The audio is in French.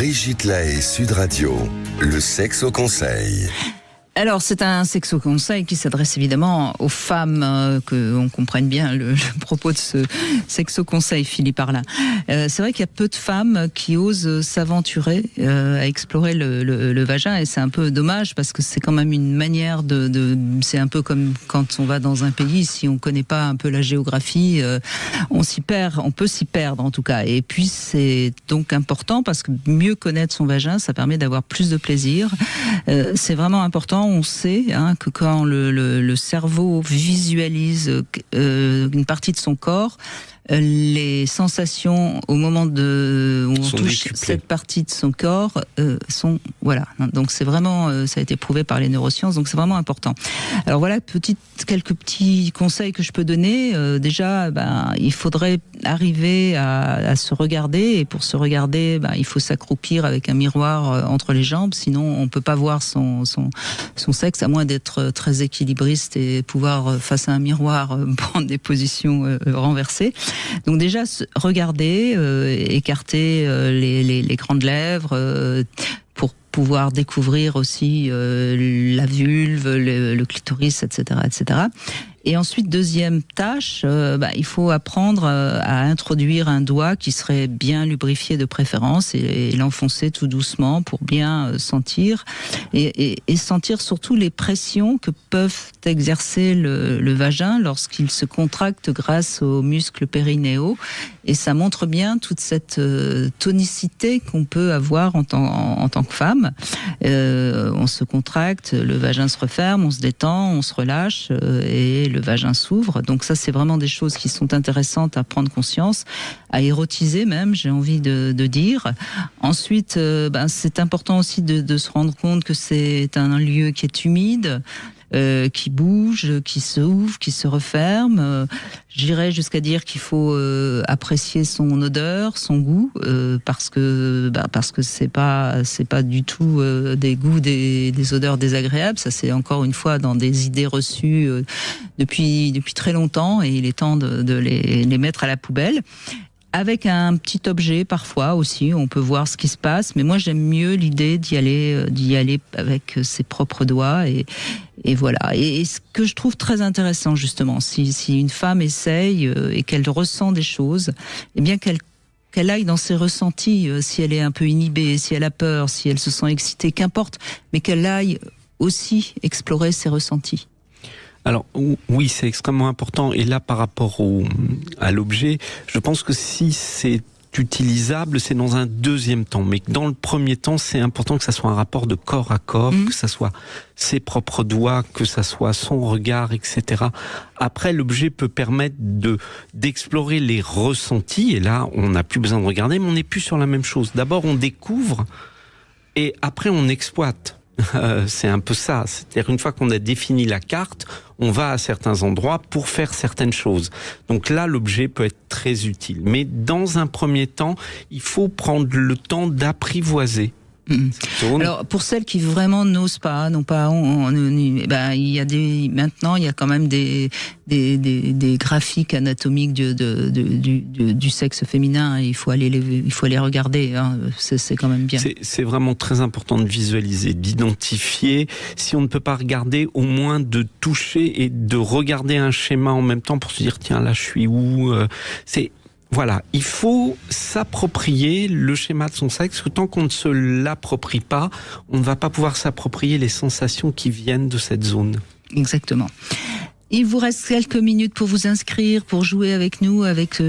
Brigitte Lahaie, Sud Radio, le sexe au conseil. Alors, c'est un sexo-conseil qui s'adresse évidemment aux femmes, qu'on comprenne bien le propos de ce sexo-conseil, Philippe Arlin. C'est vrai qu'il y a peu de femmes qui osent s'aventurer à explorer le vagin, et c'est un peu dommage parce que c'est quand même une manière c'est un peu comme quand on va dans un pays, si on connaît pas un peu la géographie, on s'y perd, on peut s'y perdre en tout cas. Et puis c'est donc important parce que mieux connaître son vagin, ça permet d'avoir plus de plaisir. C'est vraiment important. On sait que quand le cerveau visualise une partie de son corps, les sensations au moment où on touche cette partie de son corps sont voilà. Donc c'est vraiment, ça a été prouvé par les neurosciences, donc c'est vraiment important. Alors voilà, quelques petits conseils que je peux donner. Déjà, il faudrait arriver à se regarder, et pour se regarder, il faut s'accroupir avec un miroir entre les jambes, sinon on peut pas voir son sexe, à moins d'être très équilibriste et pouvoir face à un miroir prendre des positions renversées. Donc déjà, regarder, écarter les grandes lèvres pour pouvoir découvrir aussi la vulve, le clitoris, etc., etc. Et ensuite, deuxième tâche, il faut apprendre à introduire un doigt qui serait bien lubrifié de préférence et l'enfoncer tout doucement pour bien sentir et sentir surtout les pressions que peuvent exercer le vagin lorsqu'il se contracte grâce aux muscles périnéaux. Et ça montre bien toute cette tonicité qu'on peut avoir en tant que femme. On se contracte, le vagin se referme, on se détend, on se relâche et le vagin s'ouvre. Donc ça, c'est vraiment des choses qui sont intéressantes à prendre conscience, à érotiser même, j'ai envie de dire. Ensuite, c'est important aussi de se rendre compte que c'est un lieu qui est humide, qui bouge, qui s'ouvre, qui se referme. J'irais jusqu'à dire qu'il faut apprécier son odeur, son goût, parce que c'est pas du tout des goûts, des odeurs désagréables. Ça, c'est encore une fois dans des idées reçues depuis très longtemps, et il est temps de les mettre à la poubelle. Avec un petit objet parfois aussi, on peut voir ce qui se passe. Mais moi, j'aime mieux l'idée d'y aller avec ses propres doigts et voilà. Et ce que je trouve très intéressant justement, si une femme essaye et qu'elle ressent des choses, eh bien qu'elle aille dans ses ressentis, si elle est un peu inhibée, si elle a peur, si elle se sent excitée, qu'importe, mais qu'elle aille aussi explorer ses ressentis. Alors oui, c'est extrêmement important. Et là, par rapport à l'objet, je pense que si c'est utilisable, c'est dans un deuxième temps. Mais dans le premier temps, c'est important que ça soit un rapport de corps à corps, que ça soit ses propres doigts, que ça soit son regard, etc. Après, l'objet peut permettre d'explorer les ressentis. Et là, on n'a plus besoin de regarder, mais on n'est plus sur la même chose. D'abord, on découvre et après, on exploite. C'est un peu ça. C'est-à-dire, une fois qu'on a défini la carte, on va à certains endroits pour faire certaines choses. Donc là, l'objet peut être très utile. Mais dans un premier temps, il faut prendre le temps d'apprivoiser. Alors pour celles qui vraiment n'osent pas, maintenant il y a quand même des graphiques anatomiques du sexe féminin. Il faut aller les regarder. C'est quand même bien. C'est vraiment très important de visualiser, d'identifier. Si on ne peut pas regarder, au moins de toucher et de regarder un schéma en même temps pour se dire tiens là je suis où. Voilà, il faut s'approprier le schéma de son sexe, parce que tant qu'on ne se l'approprie pas, on ne va pas pouvoir s'approprier les sensations qui viennent de cette zone. Exactement. Il vous reste quelques minutes pour vous inscrire, pour jouer avec nous, avec